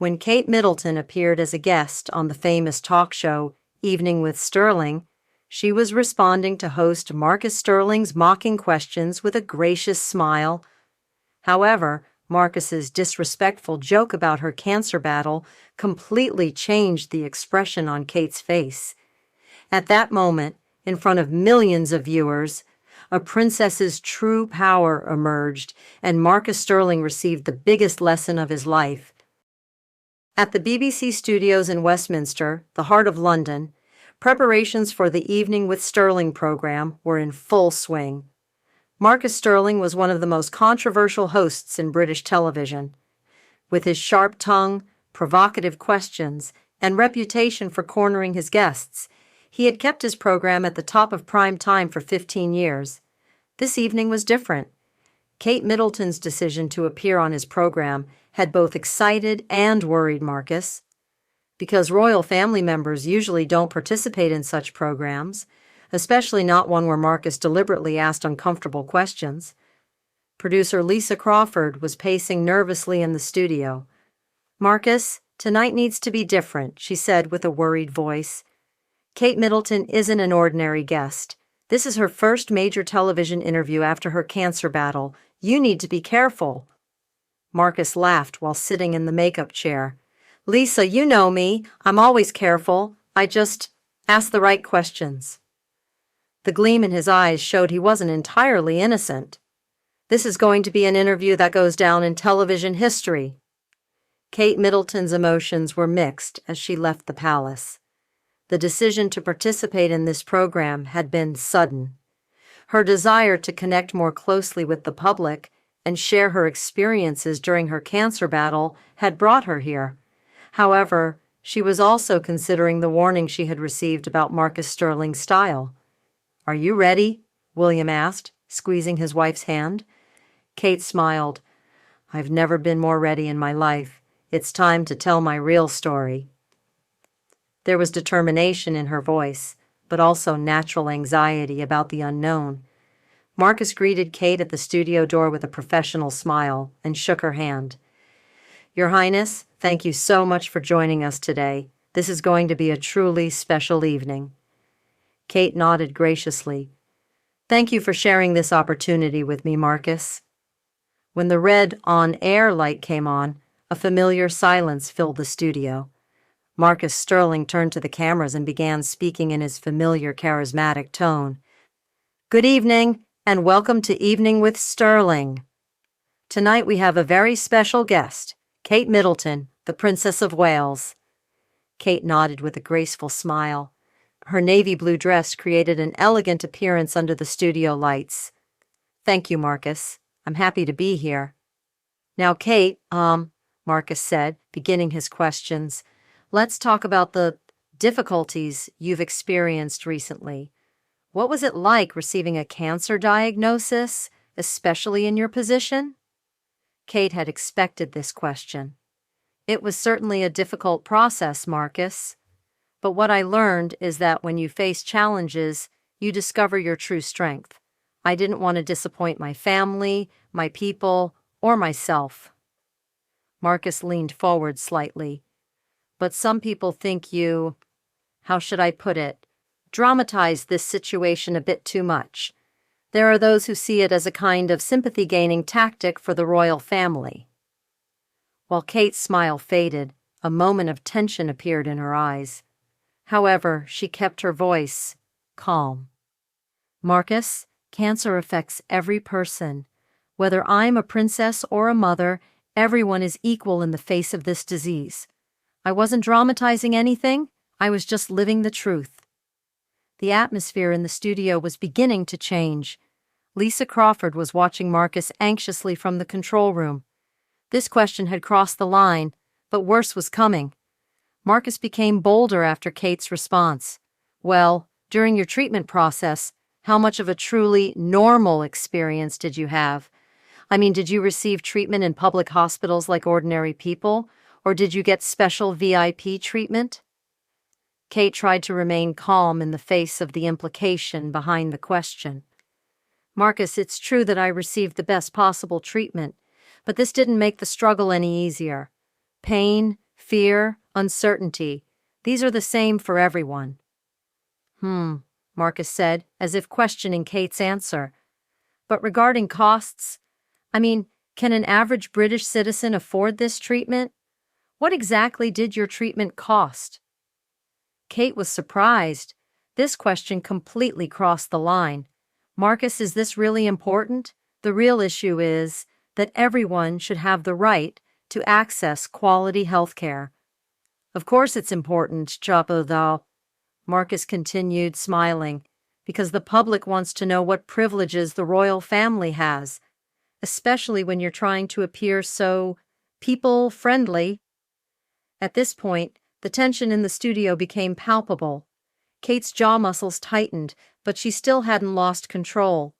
When Kate Middleton appeared as a guest on the famous talk show Evening with Sterling, she was responding to host Marcus Sterling's mocking questions with a gracious smile. However, Marcus's disrespectful joke about her cancer battle completely changed the expression on Kate's face. At that moment, in front of millions of viewers, a princess's true power emerged, and Marcus Sterling received the biggest lesson of his life. At the BBC studios in Westminster, the heart of London, preparations for the Evening with Sterling program were in full swing. Marcus Sterling was one of the most controversial hosts in British television. With his sharp tongue, provocative questions, and reputation for cornering his guests, he had kept his program at the top of prime time for 15 years. This evening was different. Kate Middleton's decision to appear on his program had both excited and worried Marcus. Because royal family members usually don't participate in such programs, especially not one where Marcus deliberately asked uncomfortable questions. Producer Lisa Crawford was pacing nervously in the studio. "Marcus, tonight needs to be different," she said with a worried voice. "Kate Middleton isn't an ordinary guest. This is her first major television interview after her cancer battle. You need to be careful." Marcus laughed while sitting in the makeup chair. "Lisa, you know me. I'm always careful. I just ask the right questions." The gleam in his eyes showed he wasn't entirely innocent. "This is going to be an interview that goes down in television history." Kate Middleton's emotions were mixed as she left the palace. The decision to participate in this program had been sudden. Her desire to connect more closely with the public and share her experiences during her cancer battle had brought her here. However, she was also considering the warning she had received about Marcus Sterling's style. "Are you ready?" William asked, squeezing his wife's hand. Kate smiled. "I've never been more ready in my life. It's time to tell my real story." There was determination in her voice, but also natural anxiety about the unknown. Marcus greeted Kate at the studio door with a professional smile and shook her hand. "Your Highness, thank you so much for joining us today. This is going to be a truly special evening." Kate nodded graciously. "Thank you for sharing this opportunity with me, Marcus." When the red on-air light came on, a familiar silence filled the studio. Marcus Sterling turned to the cameras and began speaking in his familiar, charismatic tone. "Good evening, and welcome to Evening with Sterling. Tonight we have a very special guest, Kate Middleton, the Princess of Wales." Kate nodded with a graceful smile. Her navy blue dress created an elegant appearance under the studio lights. "Thank you, Marcus. I'm happy to be here." "Now, Kate, Marcus said, beginning his questions, let's talk about the difficulties you've experienced recently. What was it like receiving a cancer diagnosis, especially in your position?" Kate had expected this question. "It was certainly a difficult process, Marcus. But what I learned is that when you face challenges, you discover your true strength. I didn't want to disappoint my family, my people, or myself." Marcus leaned forward slightly. "But some people think you, how should I put it, dramatize this situation a bit too much. There are those who see it as a kind of sympathy-gaining tactic for the royal family." While Kate's smile faded, a moment of tension appeared in her eyes. However, she kept her voice calm. "Marcus, cancer affects every person. Whether I'm a princess or a mother, everyone is equal in the face of this disease. I wasn't dramatizing anything, I was just living the truth." The atmosphere in the studio was beginning to change. Lisa Crawford was watching Marcus anxiously from the control room. This question had crossed the line, but worse was coming. Marcus became bolder after Kate's response. "Well, during your treatment process, how much of a truly normal experience did you have? I mean, did you receive treatment in public hospitals like ordinary people, or did you get special VIP treatment?" Kate tried to remain calm in the face of the implication behind the question. "Marcus, it's true that I received the best possible treatment, but this didn't make the struggle any easier. Pain, fear, uncertainty. These are the same for everyone. Marcus said, as if questioning Kate's answer. But regarding costs, can an average British citizen afford this treatment? What exactly did your treatment cost? Kate was surprised. This question completely crossed the line. Marcus, is this really important? The real issue is that everyone should have the right to access quality health care. Of course it's important, Chapo, though, Marcus continued, smiling, because the public wants to know what privileges the royal family has, especially when you're trying to appear so people-friendly. At this point, the tension in the studio became palpable. Kate's jaw muscles tightened, but she still hadn't lost control.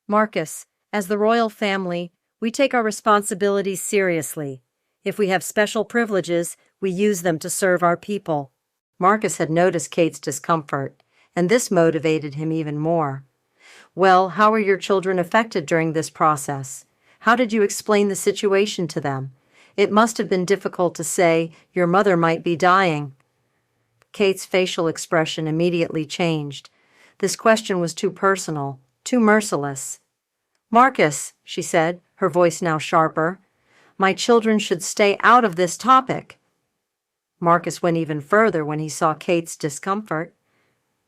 Marcus, as the royal family, we take our responsibilities seriously. If we have special privileges, we use them to serve our people. Marcus had noticed Kate's discomfort, and this motivated him even more. Well, how were your children affected during this process? How did you explain the situation to them? It must have been difficult to say your mother might be dying. Kate's facial expression immediately changed. This question was too personal, too merciless. Marcus, she said, her voice now sharper, my children should stay out of this topic. Marcus went even further when he saw Kate's discomfort.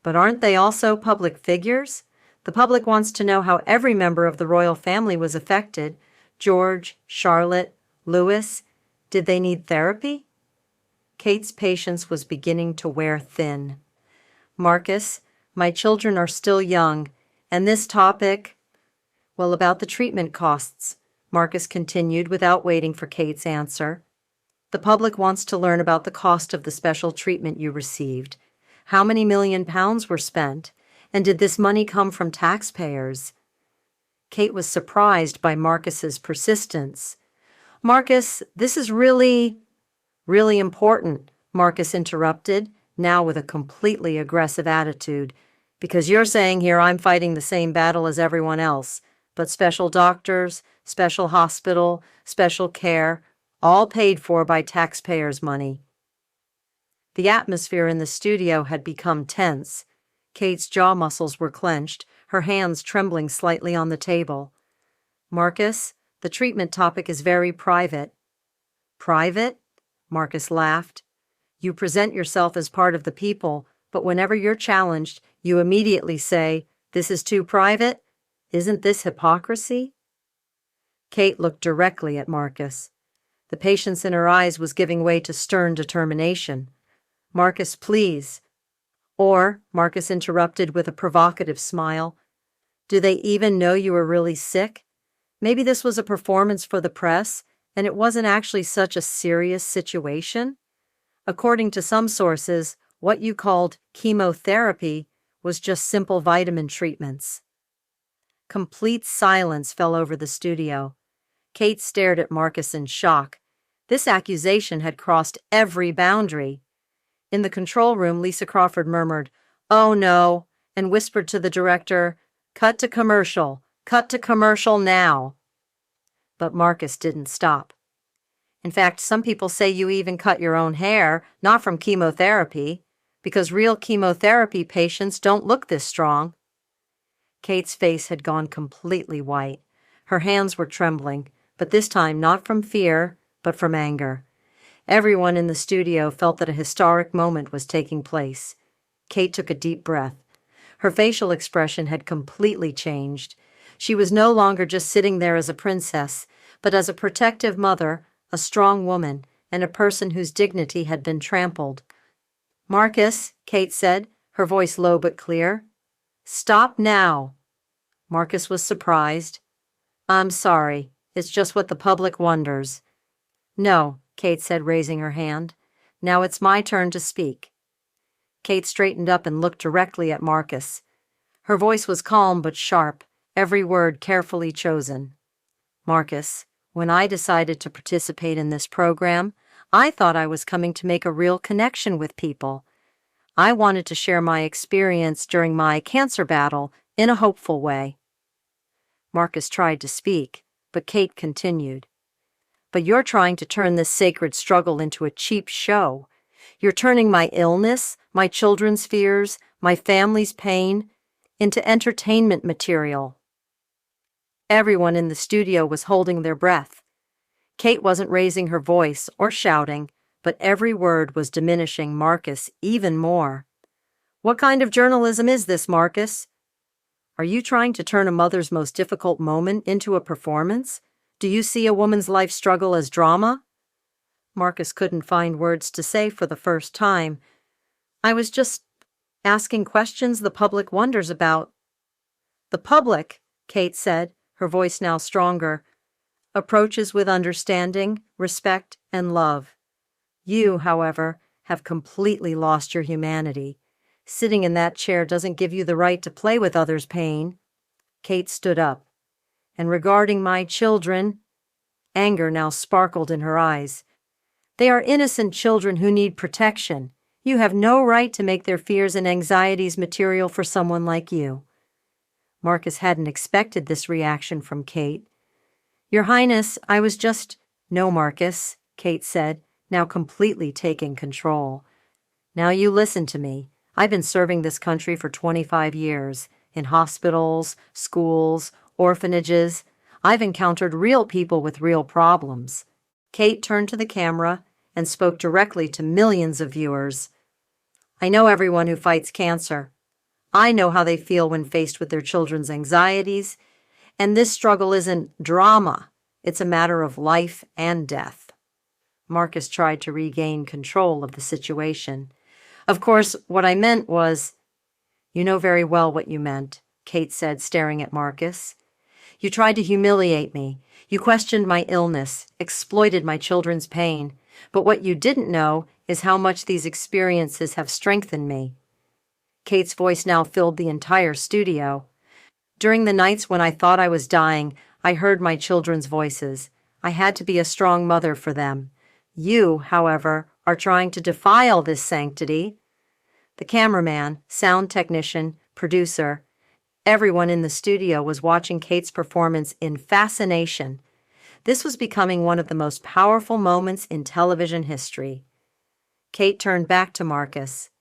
But aren't they also public figures? The public wants to know how every member of the royal family was affected. George, Charlotte, Louis. Did they need therapy? Kate's patience was beginning to wear thin. Marcus, my children are still young, and this topic, well, about the treatment costs, Marcus continued without waiting for Kate's answer. The public wants to learn about the cost of the special treatment you received. How many £1 million were spent? And did this money come from taxpayers? Kate was surprised by Marcus's persistence. Marcus, this is really important, Marcus interrupted, now with a completely aggressive attitude. Because you're saying here I'm fighting the same battle as everyone else, but special doctors, special hospital, special care, all paid for by taxpayers' money. The atmosphere in the studio had become tense. Kate's jaw muscles were clenched, her hands trembling slightly on the table. Marcus, the treatment topic is very private. Private? Marcus laughed. You present yourself as part of the people, but whenever you're challenged, you immediately say, this is too private? Isn't this hypocrisy? Kate looked directly at Marcus. The patience in her eyes was giving way to stern determination. Marcus, please. Or, Marcus interrupted with a provocative smile, do they even know you were really sick? Maybe this was a performance for the press, and it wasn't actually such a serious situation? According to some sources, what you called chemotherapy was just simple vitamin treatments. Complete silence fell over the studio. Kate stared at Marcus in shock. This accusation had crossed every boundary. In the control room, Lisa Crawford murmured, "Oh no," and whispered to the director, cut to commercial now." But Marcus didn't stop. In fact, some people say you even cut your own hair, not from chemotherapy, because real chemotherapy patients don't look this strong. Kate's face had gone completely white. Her hands were trembling, but this time not from fear, but from anger. Everyone in the studio felt that a historic moment was taking place. Kate took a deep breath. Her facial expression had completely changed. She was no longer just sitting there as a princess, but as a protective mother, a strong woman, and a person whose dignity had been trampled. Marcus, Kate said, her voice low but clear. Stop now. Marcus was surprised. I'm sorry. It's just what the public wonders. No, Kate said, raising her hand. Now it's my turn to speak. Kate straightened up and looked directly at Marcus. Her voice was calm but sharp, every word carefully chosen. Marcus, when I decided to participate in this program, I thought I was coming to make a real connection with people. I wanted to share my experience during my cancer battle in a hopeful way. Marcus tried to speak, but Kate continued. but you're trying to turn this sacred struggle into a cheap show. You're turning my illness, my children's fears, my family's pain, into entertainment material." Everyone in the studio was holding their breath. Kate wasn't raising her voice or shouting, but every word was diminishing Marcus even more. "What kind of journalism is this, Marcus? Are you trying to turn a mother's most difficult moment into a performance? Do you see a woman's life struggle as drama?" Marcus couldn't find words to say for the first time. "I was just asking questions the public wonders about." "The public," Kate said, her voice now stronger, "approaches with understanding, respect, and love. You, however, have completely lost your humanity. Sitting in that chair doesn't give you the right to play with others' pain." Kate stood up. "And regarding my children," anger now sparkled in her eyes, "they are innocent children who need protection. You have no right to make their fears and anxieties material for someone like you." Marcus hadn't expected this reaction from Kate. "Your Highness, I was just—" "No, Marcus," Kate said, now completely taking control. "Now you listen to me. I've been serving this country for 25 years, in hospitals, schools, orphanages. I've encountered real people with real problems." Kate turned to the camera and spoke directly to millions of viewers. "I know everyone who fights cancer. I know how they feel when faced with their children's anxieties, and this struggle isn't drama. It's a matter of life and death." Marcus tried to regain control of the situation. "Of course, what I meant was—" "You know very well what you meant," Kate said, staring at Marcus. "You tried to humiliate me. You questioned my illness, exploited my children's pain. But what you didn't know is how much these experiences have strengthened me." Kate's voice now filled the entire studio. "During the nights when I thought I was dying, I heard my children's voices. I had to be a strong mother for them. You, however, are trying to defile this sanctity." The cameraman, sound technician, producer, everyone in the studio was watching Kate's performance in fascination. This was becoming one of the most powerful moments in television history. Kate turned back to Marcus.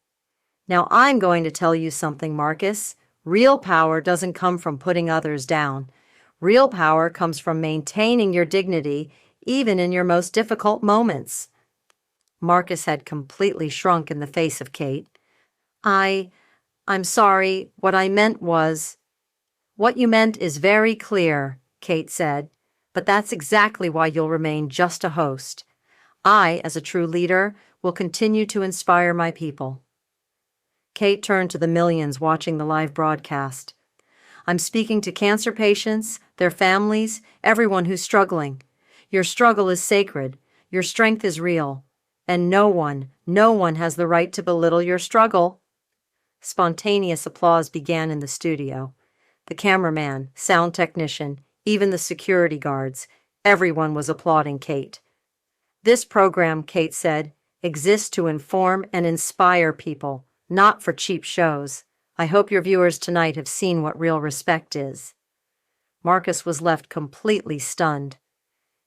"Now I'm going to tell you something, Marcus. Real power doesn't come from putting others down. Real power comes from maintaining your dignity, even in your most difficult moments." Marcus had completely shrunk in the face of Kate. I'm sorry. What I meant was—" "What you meant is very clear," Kate said, "but that's exactly why you'll remain just a host. I, as a true leader, will continue to inspire my people." Kate turned to the millions watching the live broadcast. "I'm speaking to cancer patients, their families, everyone who's struggling. Your struggle is sacred. Your strength is real. And no one has the right to belittle your struggle." Spontaneous applause began in the studio. The cameraman, sound technician, even the security guards, everyone was applauding Kate. "This program," Kate said, "exists to inform and inspire people, not for cheap shows. I hope your viewers tonight have seen what real respect is." Marcus was left completely stunned.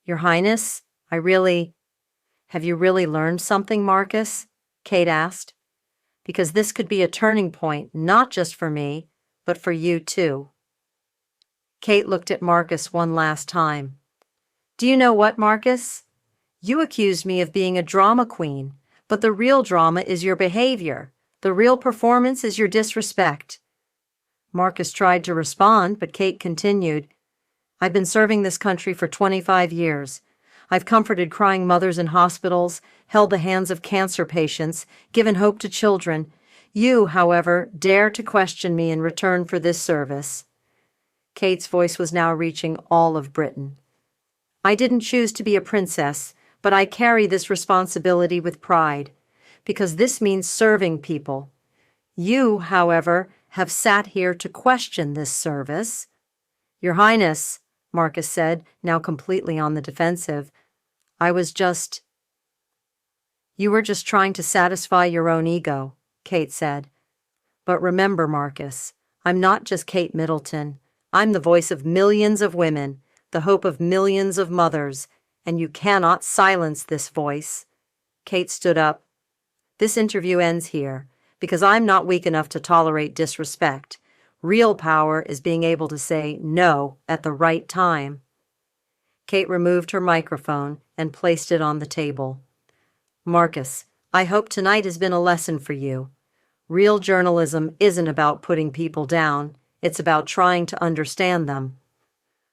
"Your Highness, have you really learned something, Marcus?" Kate asked. "Because this could be a turning point, not just for me, but for you too." Kate looked at Marcus one last time. "Do you know what, Marcus? You accused me of being a drama queen, but the real drama is your behavior. The real performance is your disrespect." Marcus tried to respond, but Kate continued, "I've been serving this country for 25 years. I've comforted crying mothers in hospitals, held the hands of cancer patients, given hope to children. You, however, dare to question me in return for this service." Kate's voice was now reaching all of Britain. "I didn't choose to be a princess, but I carry this responsibility with pride, because this means serving people. You, however, have sat here to question this service." "Your Highness," Marcus said, now completely on the defensive, "You were just trying to satisfy your own ego," Kate said. "But remember, Marcus, I'm not just Kate Middleton. I'm the voice of millions of women, the hope of millions of mothers, and you cannot silence this voice." Kate stood up. "This interview ends here, because I'm not weak enough to tolerate disrespect. Real power is being able to say no at the right time." Kate removed her microphone and placed it on the table. "Marcus, I hope tonight has been a lesson for you. Real journalism isn't about putting people down, it's about trying to understand them."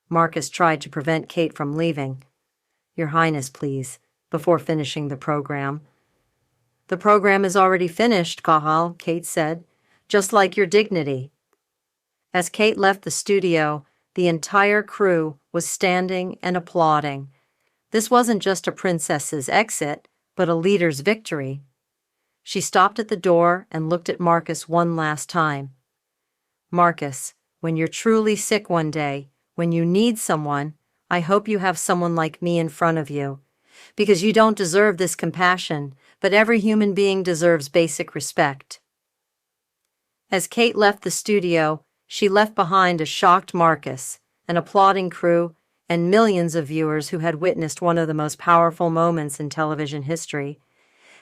Marcus tried to prevent Kate from leaving. "Your Highness, please," before finishing the program. "The program is already finished, Cahal," Kate said, "just like your dignity." As Kate left the studio, the entire crew was standing and applauding. This wasn't just a princess's exit, but a leader's victory. She stopped at the door and looked at Marcus one last time. "Marcus, when you're truly sick one day, when you need someone, I hope you have someone like me in front of you. Because you don't deserve this compassion, but every human being deserves basic respect." As Kate left the studio, she left behind a shocked Marcus, an applauding crew, and millions of viewers who had witnessed one of the most powerful moments in television history.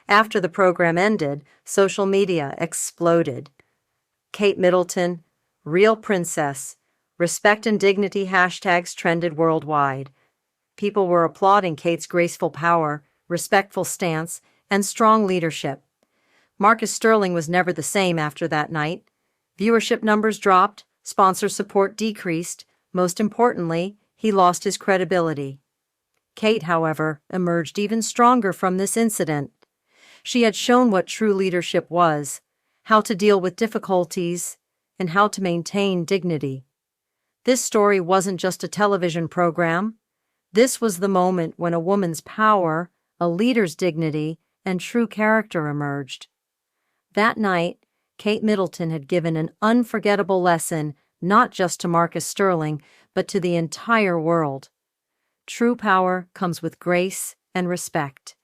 After the program ended, social media exploded. Kate Middleton, real princess, respect and dignity hashtags trended worldwide. People were applauding Kate's graceful power, respectful stance, and strong leadership. Marcus Sterling was never the same after that night. Viewership numbers dropped, sponsor support decreased. Most importantly, he lost his credibility. Kate, however, emerged even stronger from this incident. She had shown what true leadership was, how to deal with difficulties, and how to maintain dignity. This story wasn't just a television program. This was the moment when a woman's power, a leader's dignity, and true character emerged. That night, Kate Middleton had given an unforgettable lesson not just to Marcus Sterling, but to the entire world. True power comes with grace and respect.